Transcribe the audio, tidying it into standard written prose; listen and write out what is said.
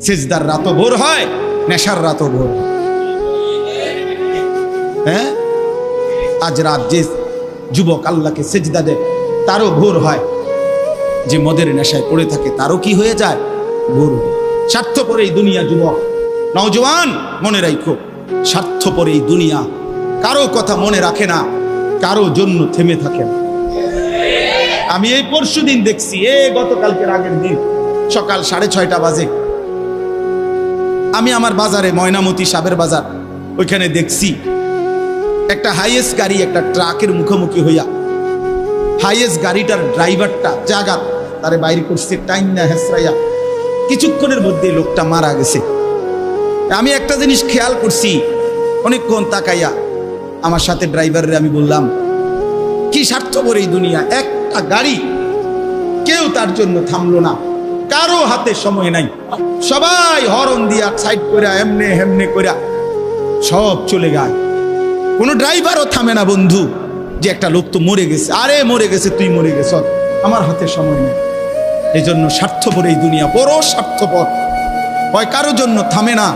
সেজদার রাতও ভোর হয়, নেশার রাতও ভোর হয়। হ্যাঁ, আজ রাত যে যুবক আল্লাহকে সেজদা দেয় তারও ভোর হয়, যে মদের নেশায় পড়ে থাকে তারও কি হয়ে যায়, ভোর হয়। স্বার্থপর এই দুনিয়া যুবক, নওজওয়ান মনে রাখো, স্বার্থপর এই দুনিয়া কারো কথা মনে রাখে না, কারো জন্য থেমে থাকে না। আমি এই পরশুদিন দেখছি, গতকালকের আগের দিন সকাল 6:30 বাজে আমি আমার বাজারে, ময়নামতি সাবের বাজার, ওইখানে দেখছি একটা হাইয়েস্ট গাড়ি একটা ট্রাকের মুখোমুখি হইয়া, হাইয়েস্ট গাড়িটার ড্রাইভারটা জাগাত তারে বাইরে করছে টাইম না হেসরাইয়া, কিছুক্ষণের মধ্যে লোকটা মারা গেছে। আমি একটা জিনিস খেয়াল করছি, অনেকক্ষণ তাকাইয়া আমার সাথে ড্রাইভারের আমি বললাম, কি স্বার্থপর এই দুনিয়া, একটা গাড়ি কেউ তার জন্য থামলো না, কারো হাতে সময় নাই, সবাই হরন দিয়া সাইড করে এমনে হেমনে করে সব চলে যায়, কোনো ড্রাইভারও থামে না বন্ধু, যে একটা লোক তো মরে গেছে, আরে মরে গেছে, তুই মরে গেছ, আমার হাতে সময় নেই। এই জন্য স্বার্থপর এই দুনিয়া, বড় স্বার্থপর, হয় কারো জন্য থামে না,